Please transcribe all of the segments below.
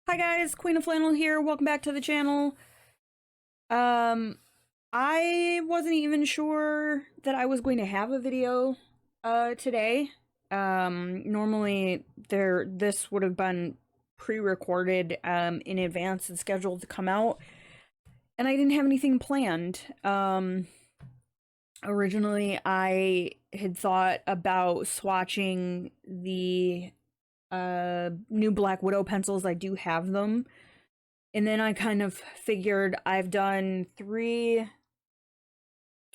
Hi guys, Queen of Flannel here. Welcome back to the channel. I wasn't even sure that I was going to have a video today. Normally this would have been pre-recorded in advance and scheduled to come out, and I didn't have anything planned. Originally I had thought about swatching the new Black Widow pencils. I do have them. And then I kind of figured I've done three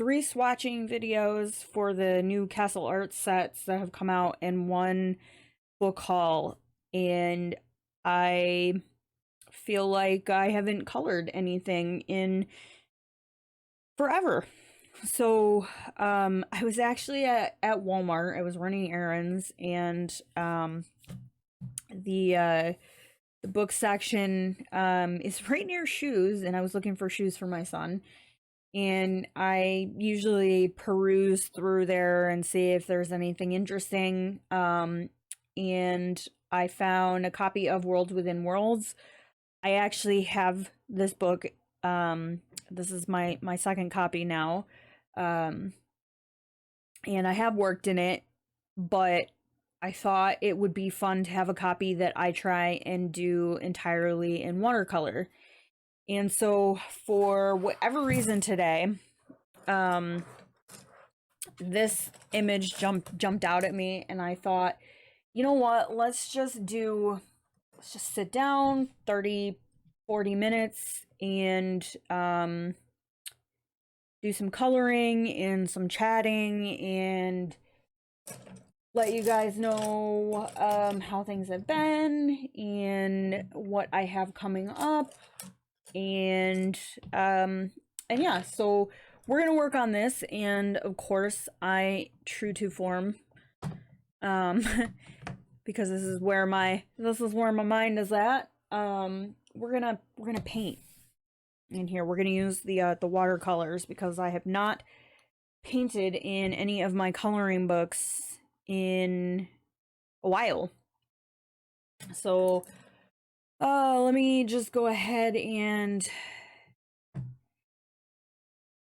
swatching videos for the new Castle Arts sets that have come out and one book haul, and I feel like I haven't colored anything in forever. So I was actually at Walmart. I was running errands, and the book section is right near shoes, and I was looking for shoes for my son. And I usually peruse through there and see if there's anything interesting. And I found a copy of Worlds Within Worlds. I actually have this book. This is my second copy now. And I have worked in it, but I thought it would be fun to have a copy that I try and do entirely in watercolor. And so for whatever reason today, this image jumped out at me, and I thought, you know what, let's just sit down 30-40 minutes and do some coloring and some chatting and let you guys know how things have been and what I have coming up. And yeah, so we're gonna work on this, and of course I, true to form, because this is where my mind is at, we're gonna paint in here. We're gonna use the watercolors, because I have not painted in any of my coloring books in a while. So let me just go ahead and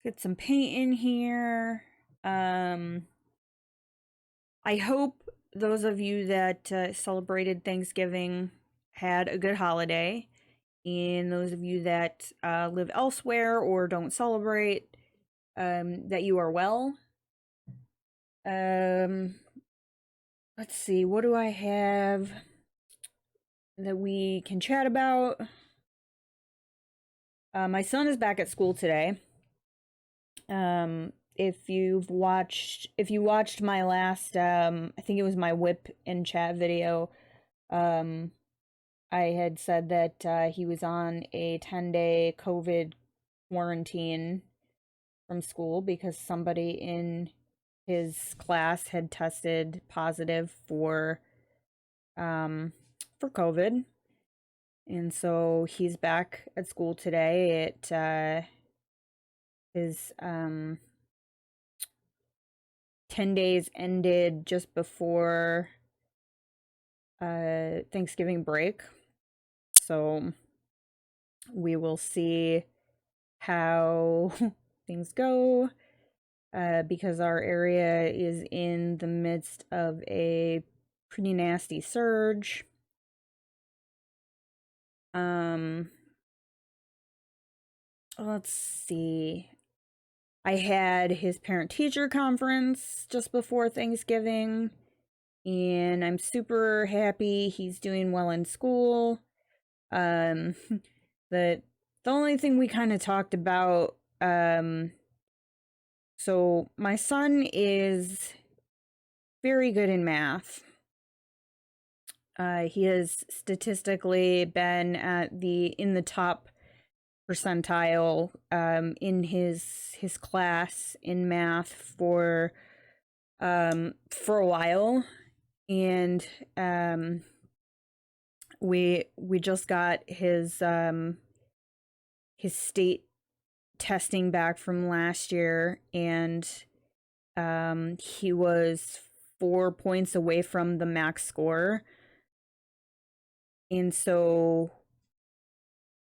get some paint in here. I hope those of you that celebrated Thanksgiving had a good holiday, and those of you that live elsewhere or don't celebrate, that you are well. Let's see, what do I have that we can chat about? My son is back at school today. If you watched my last, I think it was my whip and chat video, I had said that he was on a 10-day COVID quarantine from school because somebody in his class had tested positive for COVID. And so he's back at school today. His 10 days ended just before Thanksgiving break. So we will see how things go, because our area is in the midst of a pretty nasty surge. Let's see. I had his parent-teacher conference just before Thanksgiving, and I'm super happy he's doing well in school. The only thing we kind of talked about, so my son is very good in math. He has statistically been in the top percentile in his class in math for a while, and we just got his state testing back from last year, and he was 4 points away from the max score. And so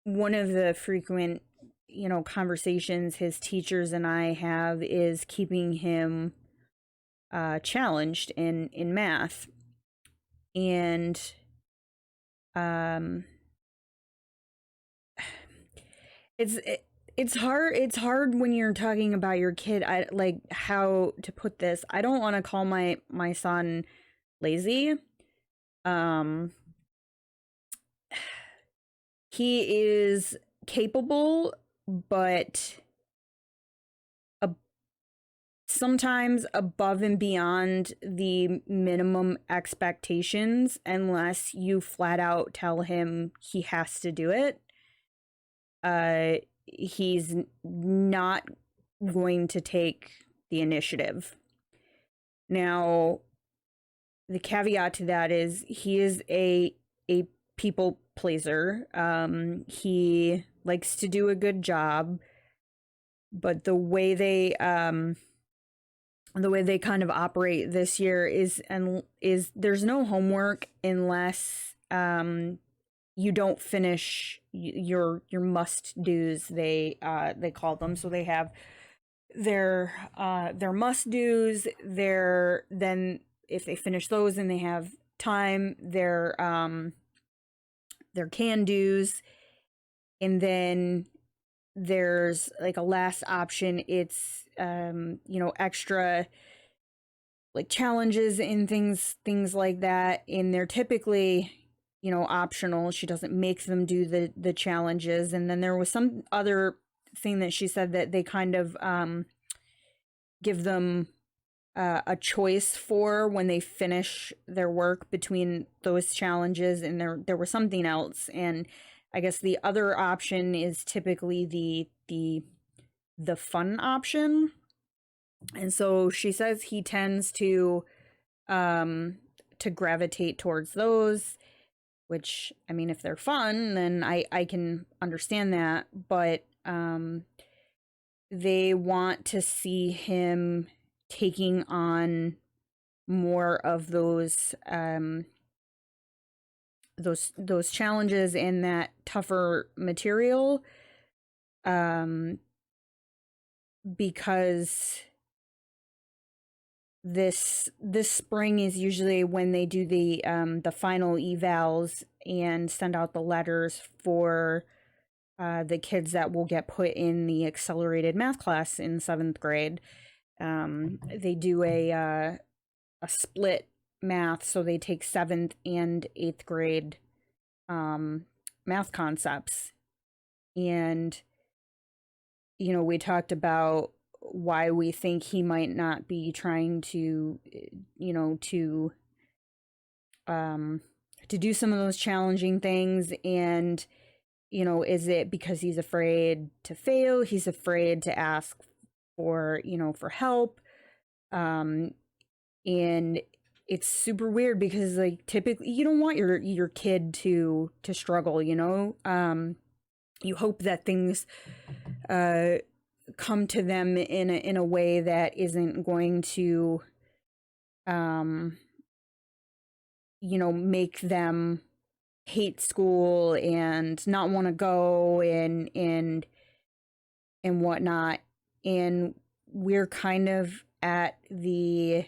one of the frequent, conversations his teachers and I have is keeping him challenged in math. And um it's it's hard when you're talking about your kid. I like how to put this. I don't want to call my son lazy. um he is capable, but sometimes above and beyond the minimum expectations, unless you flat out tell him he has to do it. uh he's not going to take the initiative. Now, the caveat to that is he is a people pleaser. He likes to do a good job, but the way they kind of operate this year is there's no homework unless you don't finish your must do's, they call them. So they have their must do's, then if they finish those and they have time, their can do's, and then there's like a last option. It's extra like challenges and things like that, and they're typically optional. She doesn't make them do the challenges. And then there was some other thing that she said that they kind of give them a choice for when they finish their work between those challenges, and there was something else. And I guess the other option is typically the fun option. And so she says he tends to gravitate towards those, which, I mean, if they're fun, then I can understand that. But they want to see him taking on more of those challenges and that tougher material, because this spring is usually when they do the final evals and send out the letters for the kids that will get put in the accelerated math class in 7th grade. They do a split math, so they take 7th and 8th grade math concepts. And we talked about why we think he might not be trying to do some of those challenging things. And is it because he's afraid to fail? He's afraid to ask for help. And it's super weird because, like, typically you don't want your kid to struggle. You hope that things come to them in a way that isn't going to make them hate school and not want to go and whatnot. And we're kind of at the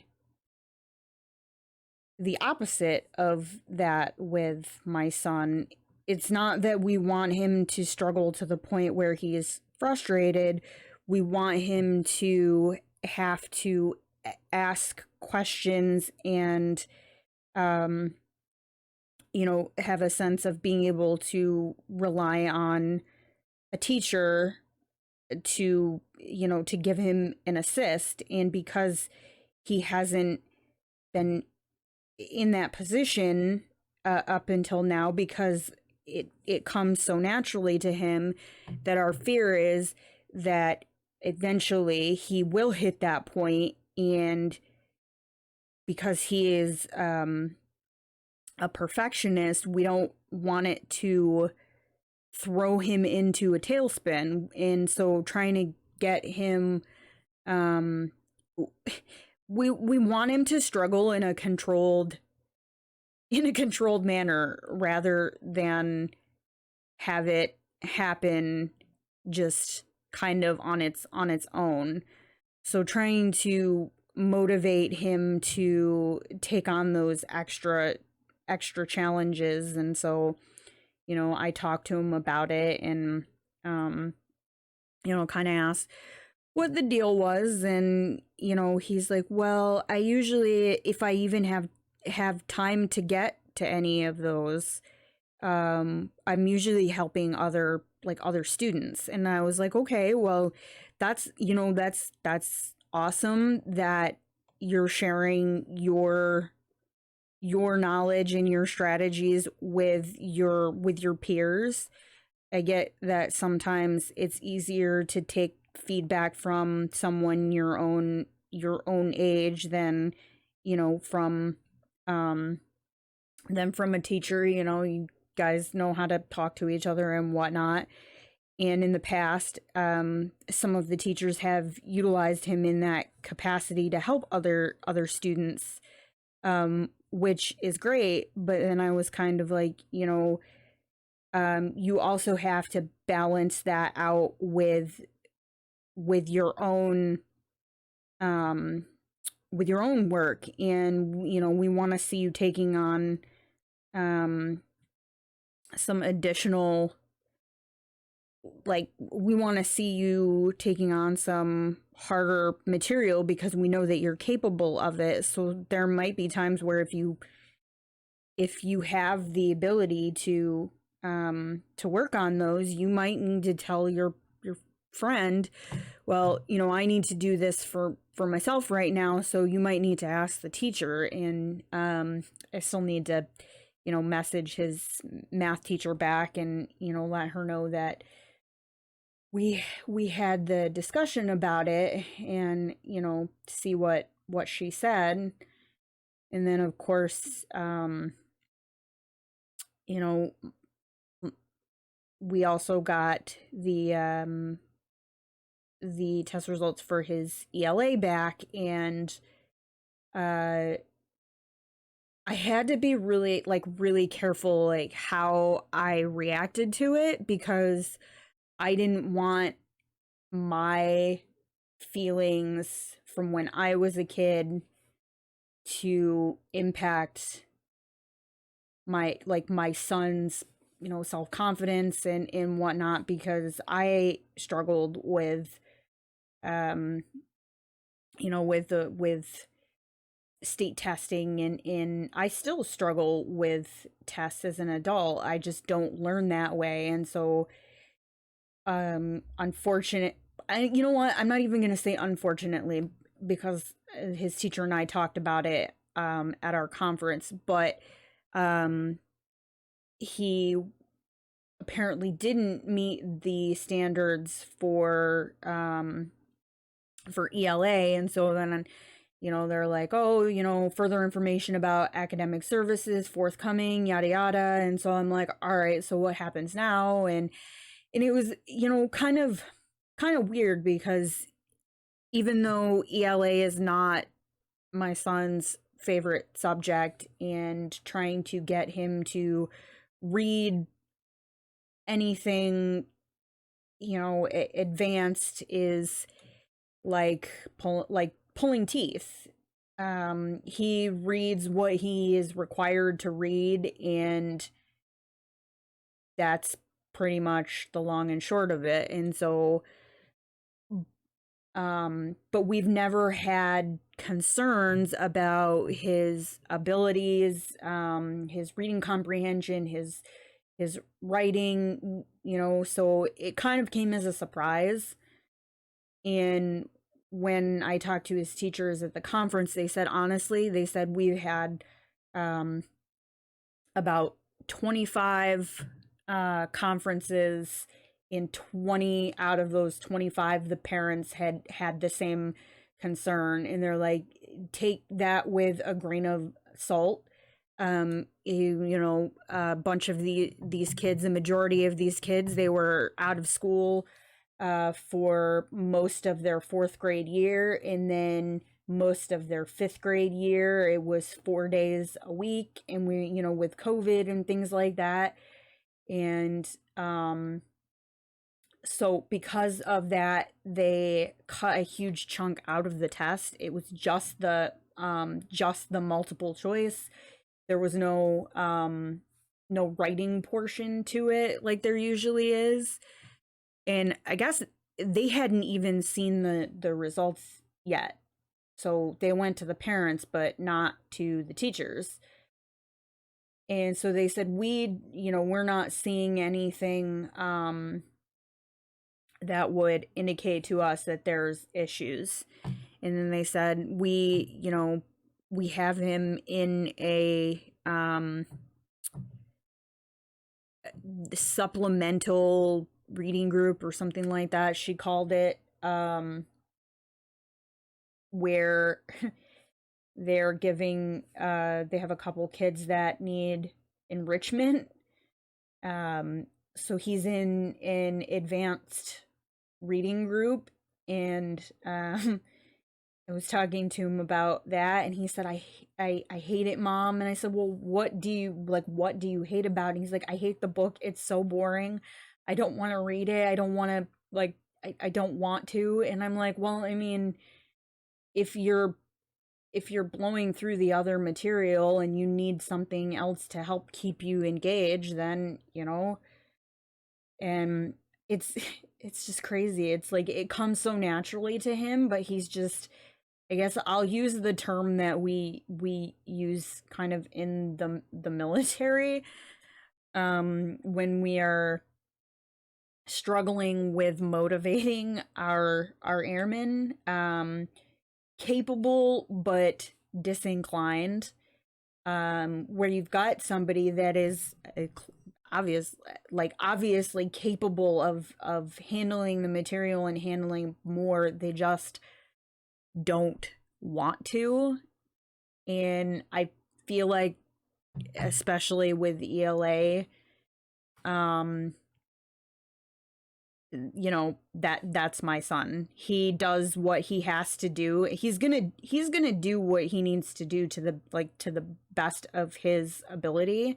opposite of that with my son. It's not that we want him to struggle to the point where he is frustrated. We want him to have to ask questions and have a sense of being able to rely on a teacher to give him an assist. And because he hasn't been in that position up until now, because it comes so naturally to him, that our fear is that eventually he will hit that point. And because he is a perfectionist, we don't want it to throw him into a tailspin. And so trying to get him we want him to struggle in a controlled manner, rather than have it happen just kind of on its own. So trying to motivate him to take on those extra challenges. And so, I talked to him about it, and um kind of asked what the deal was. And he's like, well, I usually, if I even have time to get to any of those, I'm usually helping other students. And I was like, okay, well, that's awesome that you're sharing your knowledge and your strategies with your peers. I get that sometimes it's easier to take feedback from someone your own age from um than from a teacher. You guys know how to talk to each other and whatnot. And in the past, some of the teachers have utilized him in that capacity to help other students, which is great. But then I was kind of like, you also have to balance that out with your own um, with your own work. And we want to see you taking on um, some additional, like, we want to see you taking on some harder material because we know that you're capable of it. So there might be times where if you have the ability to work on those, you might need to tell your friend, well, I need to do this for myself right now, so you might need to ask the teacher. And I still need to message his math teacher back and let her know that we had the discussion about it, and see what she said. And then of course, you know we also got the test results for his ELA back. And uh I had to be really careful, like, how I reacted to it, because I didn't want my feelings from when I was a kid to impact my son's self-confidence and whatnot, because I struggled with um with state testing, and I still struggle with tests as an adult. I just don't learn that way. And so unfortunate you know what, I'm not even going to say unfortunately, because his teacher and I talked about it at our conference. But um he apparently didn't meet the standards for ELA. And so then they're like, oh, further information about academic services forthcoming, yada yada. And so I'm like, all right, so what happens now? And it was kind of weird, because even though ELA is not my son's favorite subject, and trying to get him to read anything advanced is like pulling teeth. He reads what he is required to read, and that's pretty much the long and short of it. And so but we've never had concerns about his abilities, his reading comprehension, his writing, so it kind of came as a surprise. And when I talked to his teachers at the conference, they said, honestly, they said we've had about 25 conferences. In 20 out of those 25, the parents had the same concern. And they're like, take that with a grain of salt. A bunch of these kids, the majority of these kids, they were out of school for most of their fourth grade year, and then most of their fifth grade year it was 4 days a week. And we with COVID and things like that. And So because of that, they cut a huge chunk out of the test. It was just the multiple choice. There was no writing portion to it like there usually is. And I guess they hadn't even seen the results yet. So they went to the parents but not to the teachers. And so they said, we're not seeing anything that would indicate to us that there's issues. And then they said, we have him in a supplemental reading group or something like that, she called it, where they're giving they have a couple kids that need enrichment. So he's in an advanced reading group, and I was talking to him about that, and he said, I hate it, Mom. And I said, well, what do you hate about it? And he's like, I hate the book. It's so boring. I don't want to read it. I don't want to, I don't want to. And I'm like, well, I mean, if you're blowing through the other material and you need something else to help keep you engaged, then, and it's just crazy. It's like it comes so naturally to him, but he's just, I guess I'll use the term that we use kind of in the military, when we are struggling with motivating our airmen, capable but disinclined, where you've got somebody that is obviously capable of handling the material and handling more, they just don't want to. And I feel like, especially with ELA, that's my son. He does what he has to do. He's gonna do what he needs to do to the best of his ability.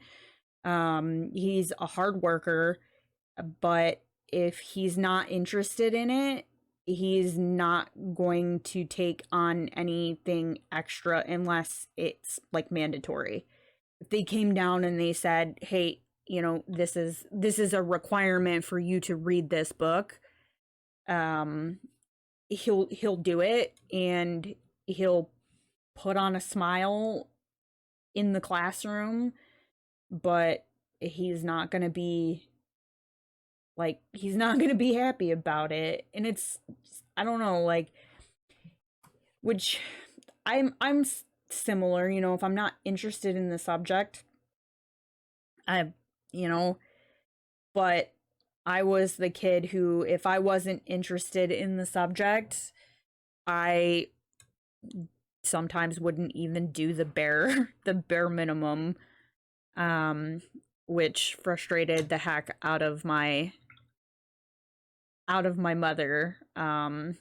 He's a hard worker, but if he's not interested in it, he's not going to take on anything extra unless it's like mandatory. If they came down and they said, hey, this is a requirement for you to read this book, he'll do it, and he'll put on a smile in the classroom, but he's not going to be happy about it. And it's, I don't know, like, which I'm similar, if I'm not interested in the subject, I but I was the kid who, if I wasn't interested in the subject, I sometimes wouldn't even do the bare minimum, which frustrated the heck out of my mother. And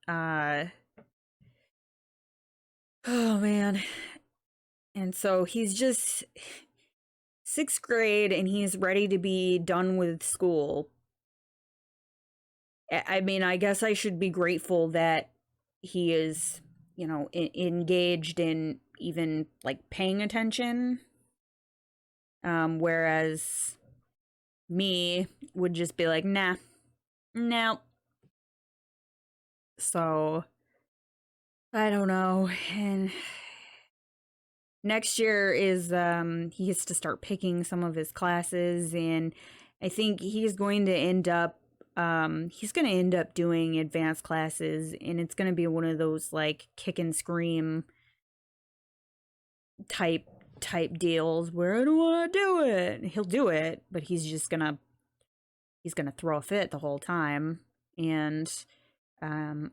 oh man. And so he's just 6th grade and he's ready to be done with school. I mean, I guess I should be grateful that he is, engaged in even like paying attention. Whereas me would just be like, nah, no. So I don't know. And next year is he gets to start picking some of his classes, and I think he's going to end up doing advanced classes, and it's going to be one of those like kick and scream type deals where I don't want to do it. He'll do it, but he's gonna throw a fit the whole time. And I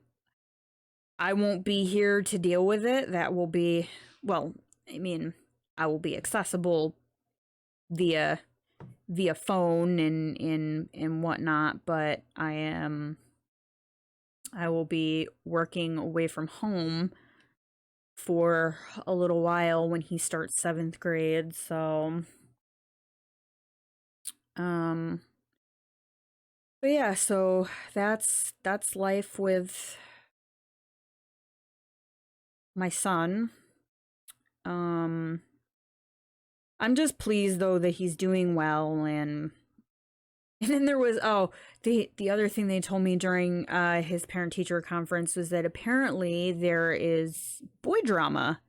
won't be here to deal with it. That will be, well, I mean, I will be accessible via phone and whatnot, but I will be working away from home for a little while when he starts 7th grade. So But yeah, so that's life with my son. Um I'm just pleased though that he's doing well. And then there was, the other thing they told me during his parent teacher conference was that apparently there is boy drama.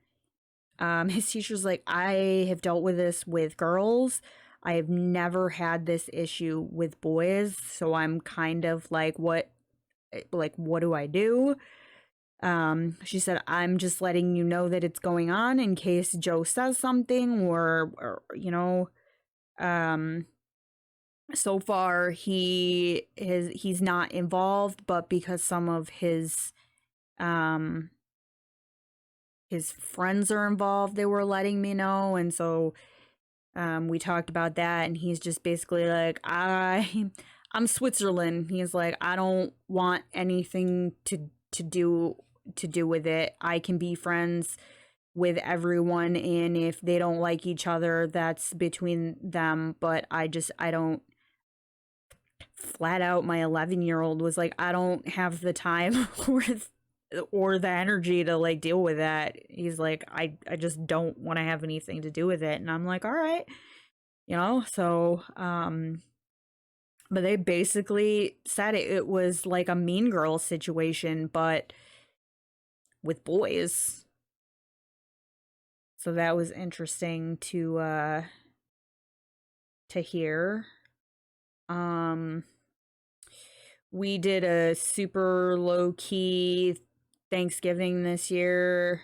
His teacher's like, I have dealt with this with girls. I have never had this issue with boys, so I'm kind of like what do I do? She said, I'm just letting you know that it's going on in case Joe says something um so far he's not involved, but because some of um his friends are involved, they were letting me know. And so we talked about that, and he's just basically like, I'm Switzerland. He's like, I don't want anything to do to do with it. I can be friends with everyone, and if they don't like each other, that's between them, but I don't. Flat out, my 11-year-old was like, I don't have the time or the energy to like deal with that. He's like, I just don't want to have anything to do with it. And I'm like, all right, so but they basically said it was like a mean girl situation, but with boys. So that was interesting to hear. Um we did a super low key Thanksgiving this year,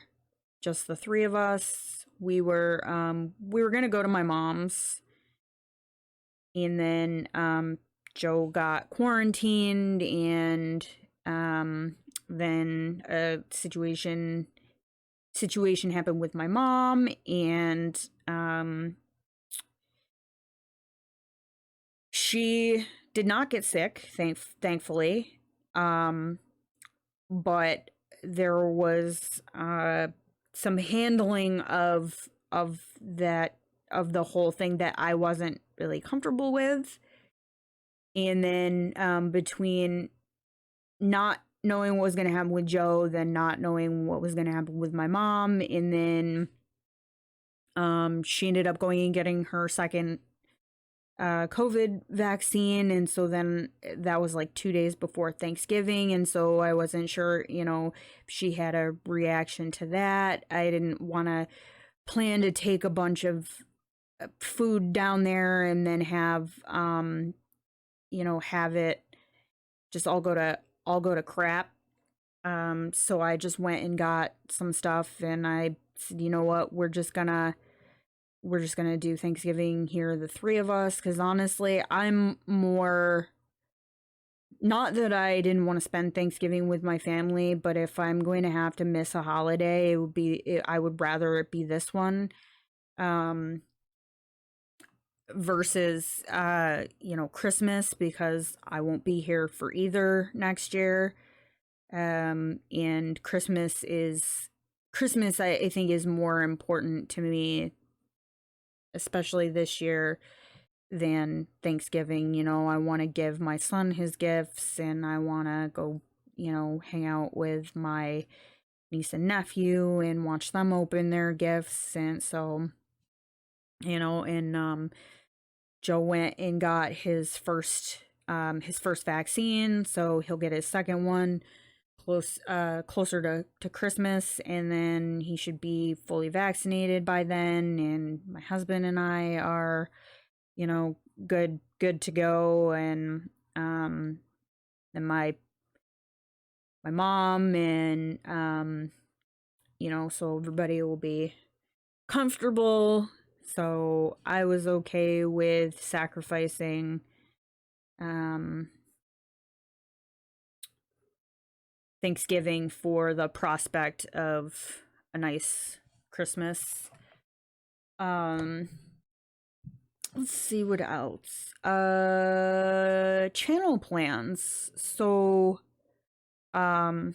just the three of us. We were gonna go to my mom's, and then Joe got quarantined, and then a situation happened with my mom, and she did not get sick, thankfully. Um but there was some handling of the whole thing that I wasn't really comfortable with. And then between not knowing what was going to happen with Joe, then not knowing what was going to happen with my mom, and then she ended up going and getting her second COVID vaccine. And so then that was like 2 days before Thanksgiving. And so I wasn't sure, if she had a reaction to that. I didn't want to plan to take a bunch of food down there and then have it just all go to crap. So I just went and got some stuff, and I said, you know what, we're just gonna do Thanksgiving here, the three of us, because honestly, I'm more, not that I didn't want to spend Thanksgiving with my family, but if I'm going to have to miss a holiday, I would rather it be this one, um, versus Christmas, because I won't be here for either next year. And Christmas I think is more important to me, especially this year, than Thanksgiving. I want to give my son his gifts, and I want to go, hang out with my niece and nephew and watch them open their gifts. And so, and Joe went and got his first vaccine, so he'll get his second one closer to Christmas, and then he should be fully vaccinated by then. And my husband and I are, good to go. And then my mom, and so everybody will be comfortable. So I was okay with sacrificing um Thanksgiving for the prospect of a nice Christmas. um let's see what else. Channel plans. So um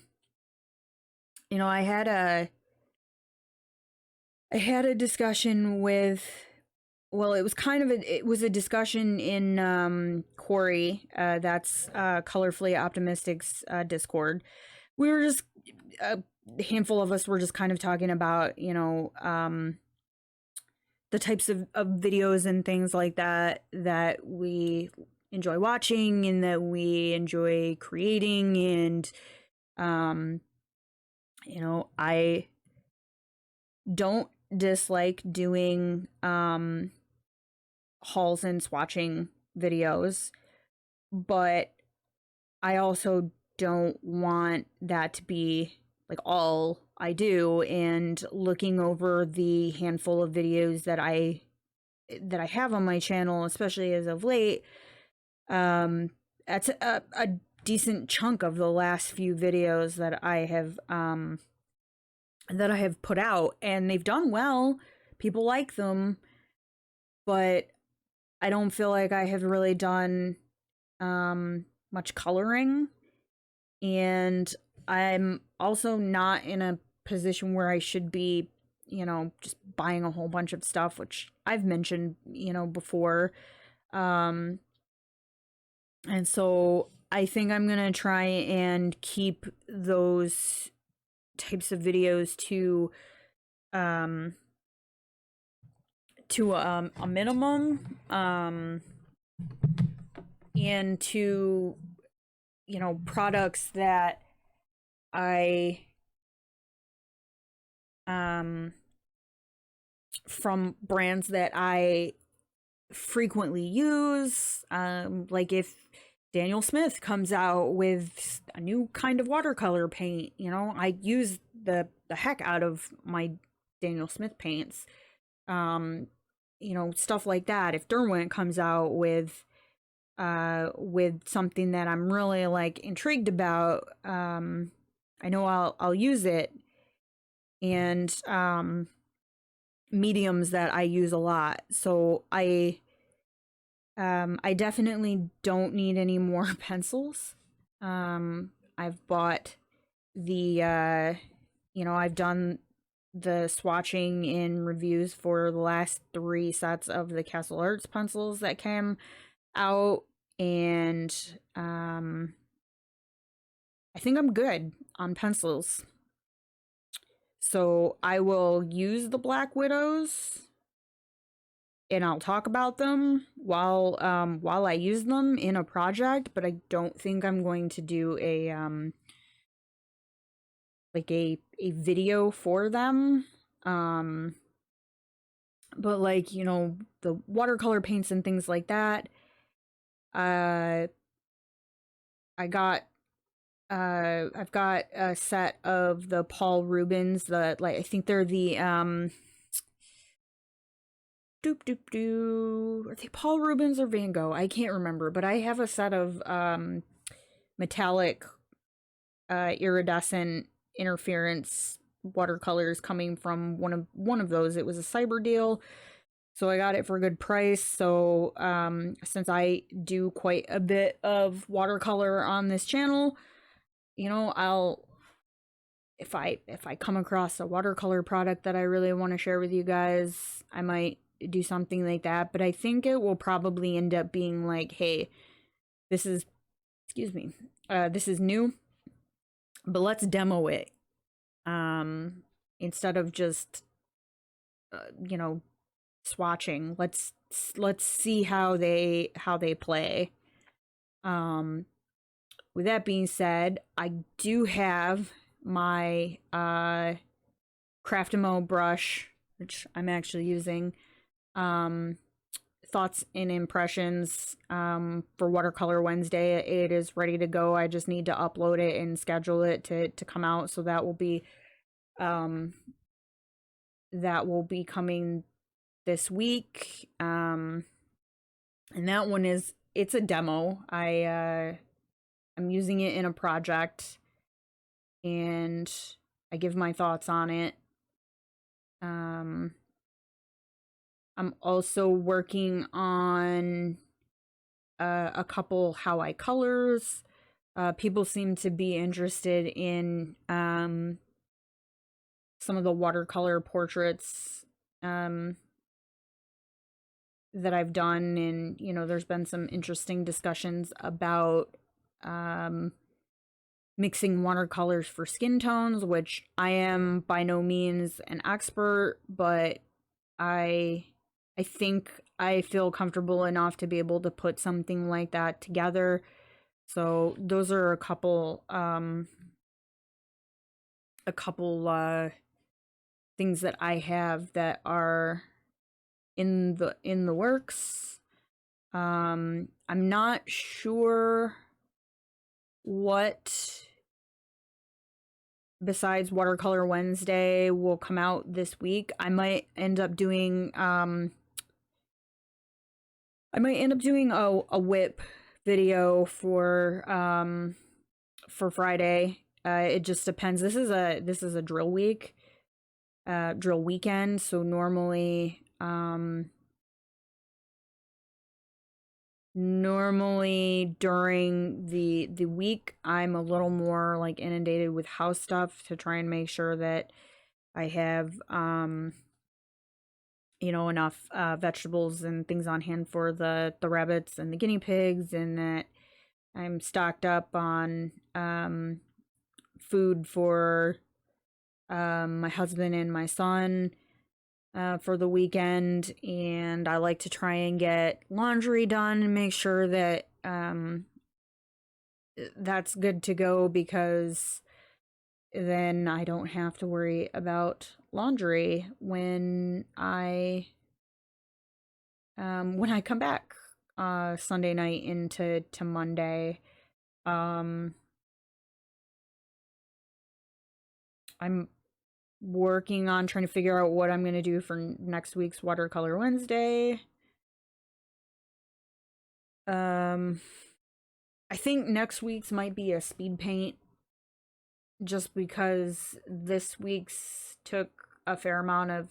I had a discussion with well, it was kind of it was a discussion in Corey, that's Colorfully Optimistic's Discord. We were just a handful of us were just kind of talking about, the types of videos and things like that that we enjoy watching and that we enjoy creating. And um I don't dislike doing hauls and swatching videos, but I also don't want that to be like all I do. And looking over the handful of videos that I have on my channel, especially as of late, that's a decent chunk of the last few videos that I have put out, and they've done well. People like them, but I don't feel like I have really done much coloring, and I'm also not in a position where I should be, just buying a whole bunch of stuff, which I've mentioned, before. Um, and so I think I'm gonna try and keep those types of videos um to a minimum, and to products that I um from brands that I frequently use. Like if Daniel Smith comes out with a new kind of watercolor paint, I use the heck out of my Daniel Smith paints. Um, Stuff like that. If Derwent comes out with something that I'm really like intrigued about, I know I'll use it. And mediums that I use a lot. So I definitely don't need any more pencils. I've bought I've done the swatching and reviews for the last 3 sets of the Castle Arts pencils that came out, and I think I'm good on pencils. So I will use the Black Widows, and I'll talk about them while I use them in a project, but I don't think I'm going to do a video for them. But like, the watercolor paints and things like that, uh I've got a set of the Paul Rubens, that, like, I think they're the doop doop doo. Are they Paul Rubens or Van Gogh? I can't remember, but I have a set of metallic iridescent interference watercolors coming from one of those. It was a cyber deal, so I got it for a good price. So since I do quite a bit of watercolor on this channel, I'll if I come across a watercolor product that I really want to share with you guys, I might do something like that. But I think it will probably end up being like, hey, this is excuse me, this is new, but let's demo it, instead of just you know swatching. Let's see how they play. um with that being said, I do have my Craftimo brush, which I'm actually using, um thoughts and impressions, for Watercolor Wednesday. It is ready to go. I just need to upload it and schedule it to come out. So um that will be coming this week. And that one it's a demo. I'm using it in a project, and I give my thoughts on it. I'm also working on a couple how I colors. People seem to be interested in some of the watercolor portraits, that I've done, and there's been some interesting discussions about um mixing watercolors for skin tones, which I am by no means an expert, but I I think I feel comfortable enough to be able to put something like that together. So those are a couple things that I have that are in the works. I'm not sure what besides Watercolor Wednesday will come out this week. I might end up doing a whip video for Friday. It just depends. This is a drill week, drill weekend. So normally during the week, I'm a little more like inundated with house stuff to try and make sure that I have enough vegetables and things on hand for the rabbits and the guinea pigs, and that I'm stocked up on food for my husband and my son for the weekend. And I like to try and get laundry done and make sure that that's good to go, because then I don't have to worry about laundry when I come back Sunday night into Monday. Um I'm working on trying to figure out what I'm going to do for next week's Watercolor Wednesday. Um I think next week's might be a speed paint, just because this week's took a fair amount of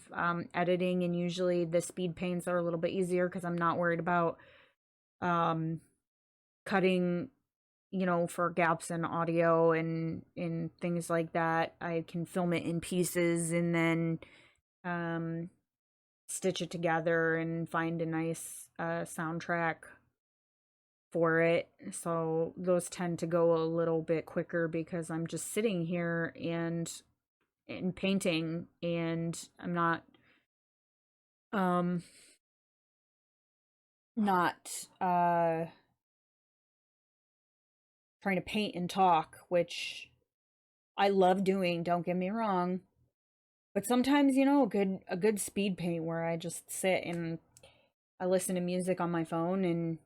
editing, and usually the speed paints are a little bit easier because I'm not worried about um, cutting, for gaps in audio and things like that. I can film it in pieces and then um, stitch it together and find a nice soundtrack for it. So those tend to go a little bit quicker because I'm just sitting here and painting, and I'm um not trying to paint and talk, which I love doing, don't get me wrong. But sometimes, a good speed paint where I just sit and I listen to music on my phone and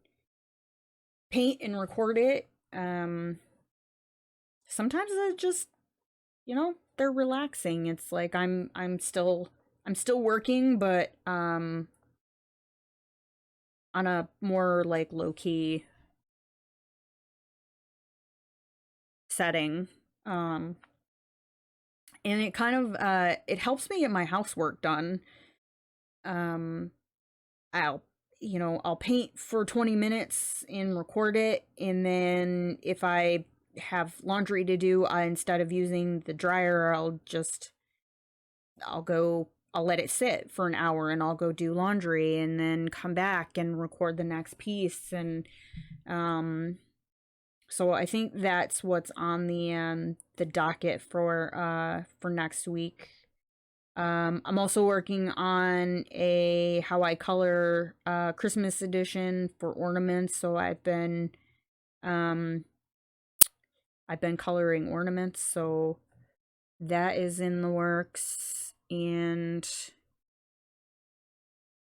paint and record it. Sometimes I just, they're relaxing. It's like I'm still working, but on a more like low key setting. Um and it kind of it helps me get my housework done. Um I'll I'll paint for 20 minutes and record it, and then if I have laundry to do, I instead of using the dryer, I'll let it sit for an hour and I'll go do laundry and then come back and record the next piece. And um so I think that's what's on the docket for next week. I'm also working on a how I color Christmas edition for ornaments. So um I've been coloring ornaments, so that is in the works. And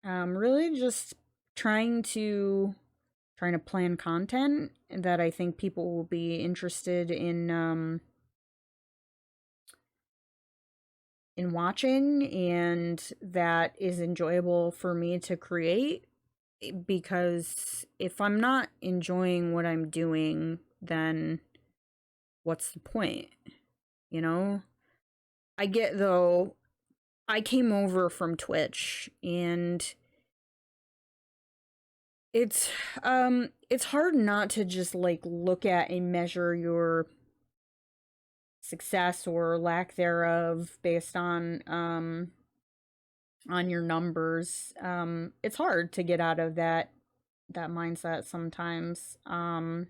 really just trying to plan content that I think people will be interested in watching, and that is enjoyable for me to create. Because if I'm not enjoying what I'm doing, then what's the point? You know? I get though, I came over from Twitch, and it's hard not to just like look at and measure your success or lack thereof based on on your numbers. It's hard to get out of that mindset sometimes. And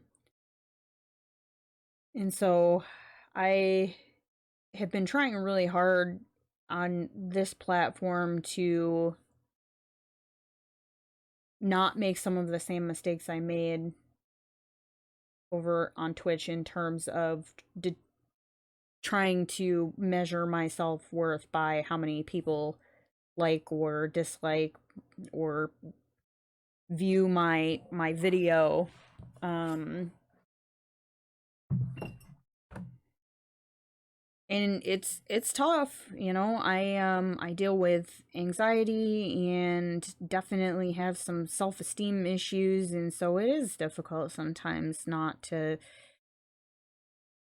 so I have been trying really hard on this platform to not make some of the same mistakes I made over on Twitch in terms of trying to measure my self-worth by how many people like or dislike or view my video. And it's tough, you know. I deal with anxiety and definitely have some self-esteem issues, and so it is difficult sometimes not to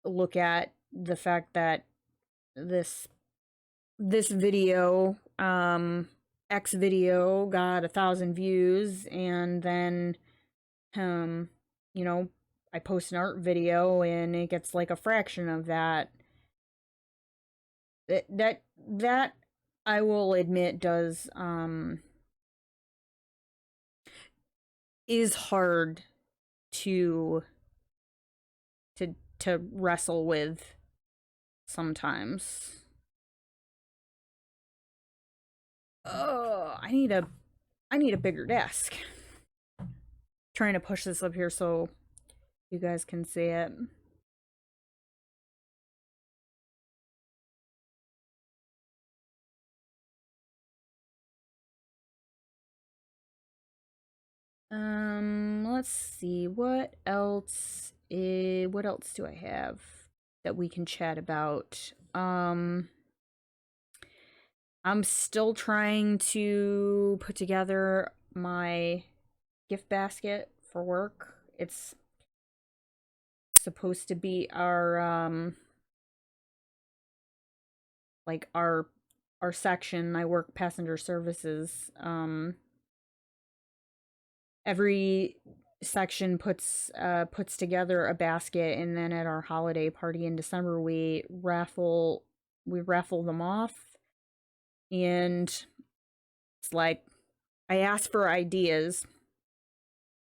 look at the fact that this this video, X video got 1,000 views, and then um you know, I post an art video and it gets like a fraction of that. That I will admit does is hard to to wrestle with sometimes. Oh, I need a bigger desk. Trying to push this up here so you guys can see it. Let's see what else do I have that we can chat about? I'm still trying to put together my gift basket for work. It's supposed to be our like our section. I work passenger services. Every section puts together a basket, and then at our holiday party in December we raffle them off. And it's like I ask for ideas,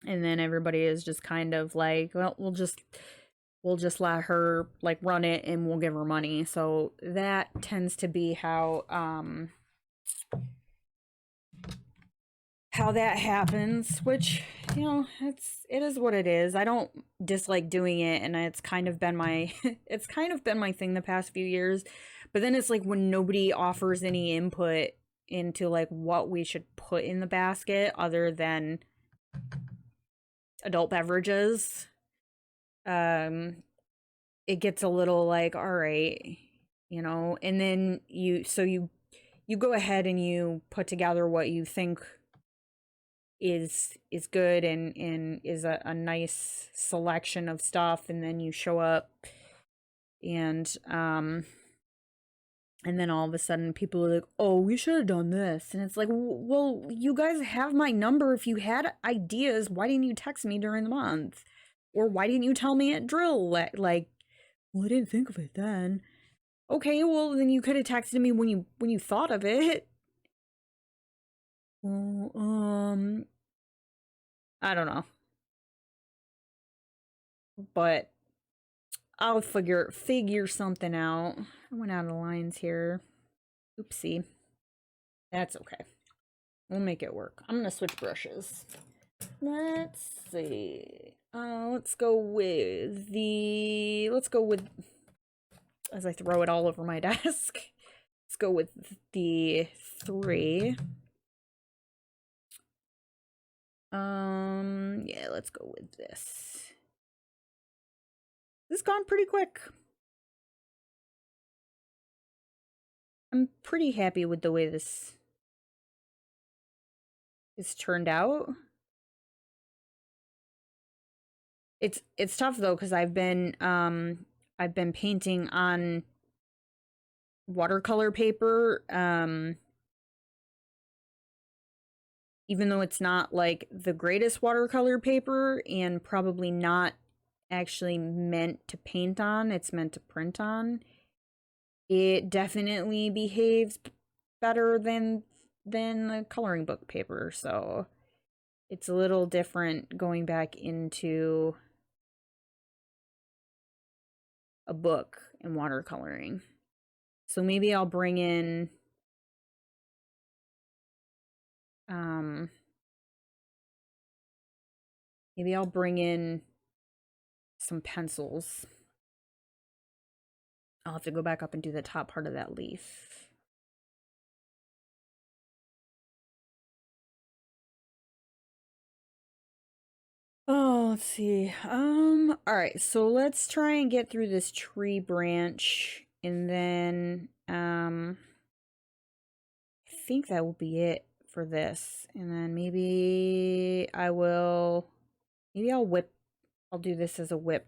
and then everybody is just kind of like, well, we'll just let her like run it and we'll give her money. So that tends to be how that happens, which, you know, it is what it is. I don't dislike doing it, and it's kind of been my it's kind of been my thing the past few years. But then it's like when nobody offers any input into like what we should put in the basket other than adult beverages, it gets a little like, all right, you know. And then you go ahead and you put together what you think is good and is a nice selection of stuff, and then you show up and then all of a sudden people are like, oh, we should have done this. And it's like, well, you guys have my number. If you had ideas, why didn't you text me during the month? Or why didn't you tell me at drill? Like, well, I didn't think of it then. Okay, well, then you could have texted me when you thought of it. Well, I don't know. But I'll figure something out. I went out of lines here. Oopsie. That's okay. We'll make it work. I'm gonna switch brushes. Let's see. Let's go with as I throw it all over my desk. Let's go with the 3. Yeah, let's go with this. This has gone pretty quick. I'm pretty happy with the way this is turned out. It's tough though, because I've been painting on watercolor paper, even though it's not like the greatest watercolor paper and probably not actually meant to paint on, it's meant to print on. It definitely behaves better than than the coloring book paper, so it's a little different going back into a book and watercoloring. So maybe I'll bring in maybe I'll bring in some pencils. I'll have to go back up and do the top part of that leaf. Oh, let's see. All right, so let's try and get through this tree branch, and then I think that will be it for this. And then maybe I'll do this as a whip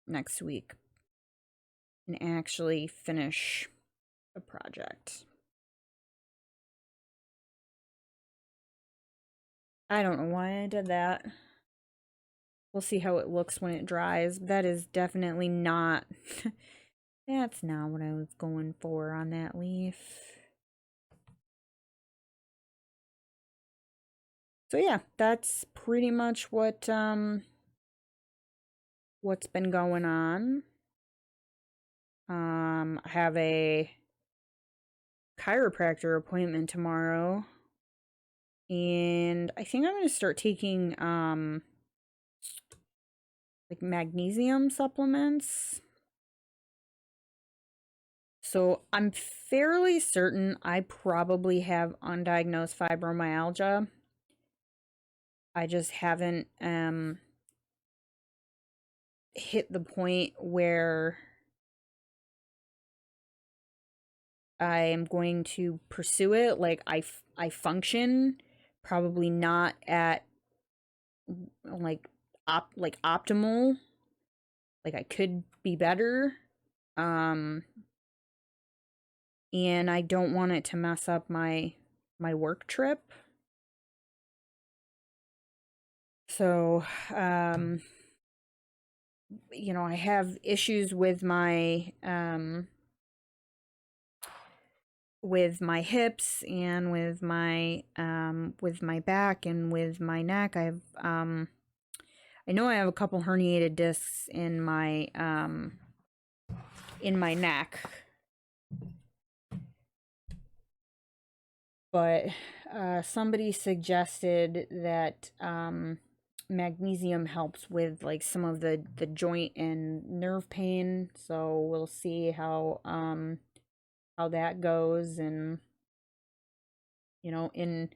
next week and actually finish a project. I don't know why I did that. We'll see how it looks when it dries. That is definitely not that's not what I was going for on that leaf. So yeah, that's pretty much what's been going on. I have a chiropractor appointment tomorrow, and I think I'm going to start taking like magnesium supplements. So I'm fairly certain I probably have undiagnosed fibromyalgia. I just haven't hit the point where I am going to pursue it. Like I function, probably not at like optimal. Like I could be better. And I don't want it to mess up my work trip. So, you know, I have issues with my hips and with my back and with my neck. I know I have a couple herniated discs in my neck. But somebody suggested that magnesium helps with like some of the joint and nerve pain. So we'll see how that goes, and you know, in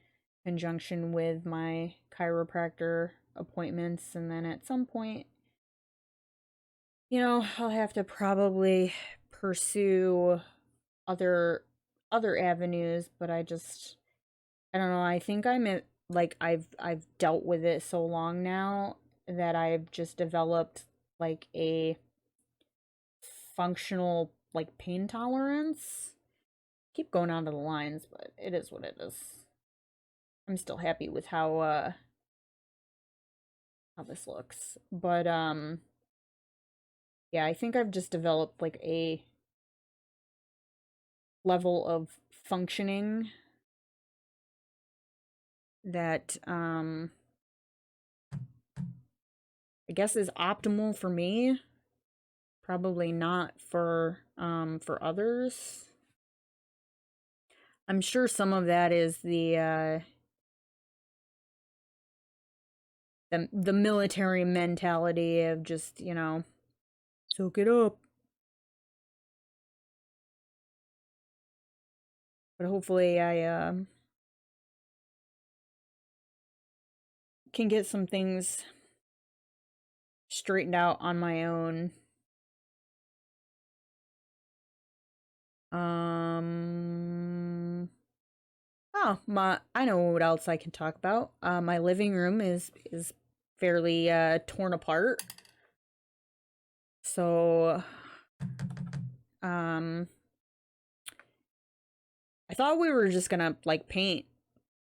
conjunction with my chiropractor appointments. And then at some point, you know, I'll have to probably pursue other avenues, but I don't know, I think I'm at like I've dealt with it so long now that I've just developed like a functional like pain tolerance. Keep going on to the lines, but it is what it is. I'm still happy with how this looks. But yeah, I think I've just developed like a level of functioning that I guess is optimal for me. Probably not for others. I'm sure some of that is the military mentality of just, you know, soak it up. But hopefully I can get some things straightened out on my own. I know what else I can talk about. My living room is fairly torn apart. So I thought we were just gonna like paint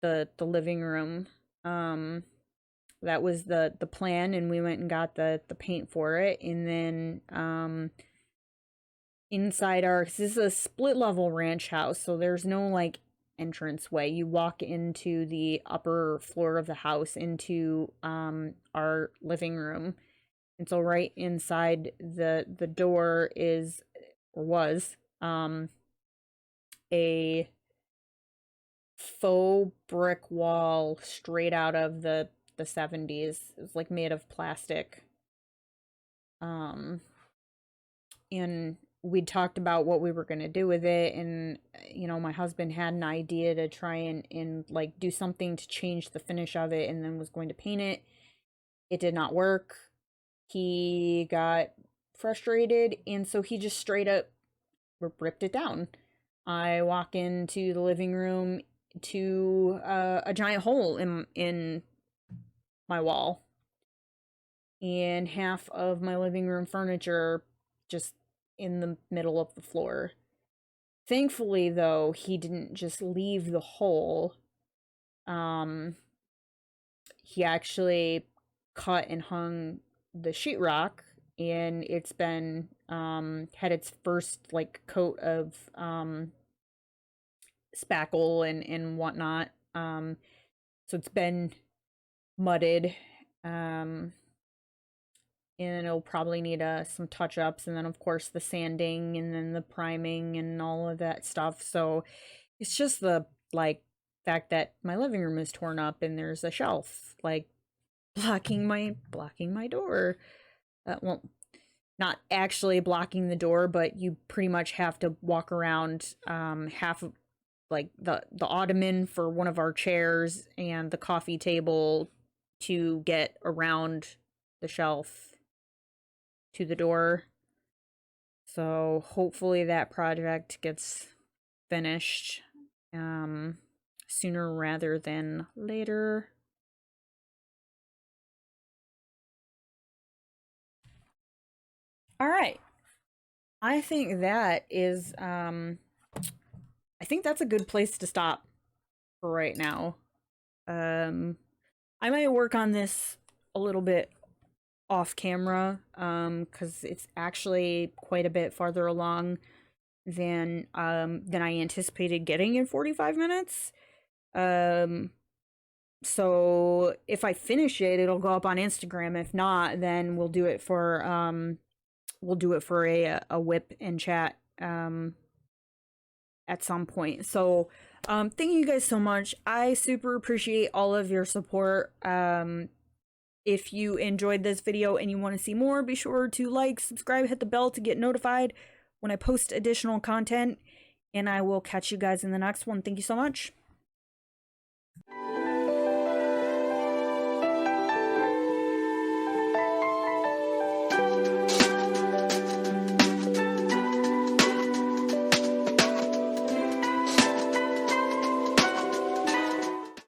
the living room. That was the plan, and we went and got the paint for it. And then inside this is a split level ranch house, so there's no like entranceway. You walk into the upper floor of the house into our living room. And so right inside the door is, or was, a faux brick wall straight out of the 70s. It was like made of plastic. And we talked about what we were going to do with it, and you know, my husband had an idea to try and like do something to change the finish of it, and then was going to paint it. It did not work. He got frustrated, and so he just straight up ripped it down. I walk into the living room to a giant hole in my wall, and half of my living room furniture just in the middle of the floor. Thankfully, though, he didn't just leave the hole. He actually cut and hung the sheetrock, and it's been had its first like coat of spackle and whatnot. So it's been mudded. And it'll probably need some touch-ups, and then of course the sanding and then the priming and all of that stuff. So it's just the like fact that my living room is torn up and there's a shelf like blocking my door. Well, not actually blocking the door, but you pretty much have to walk around half of like the ottoman for one of our chairs and the coffee table to get around the shelf to the door. So hopefully that project gets finished sooner rather than later. All right. I think that is I think that's a good place to stop for right now. I might work on this a little bit off camera because it's actually quite a bit farther along than I anticipated getting in 45 minutes. So if I finish it, it'll go up on Instagram. If not, then we'll do it for a whip and chat at some point. So thank you guys so much. I super appreciate all of your support. If you enjoyed this video and you want to see more, be sure to like, subscribe, hit the bell to get notified when I post additional content, and I will catch you guys in the next one. Thank you so much.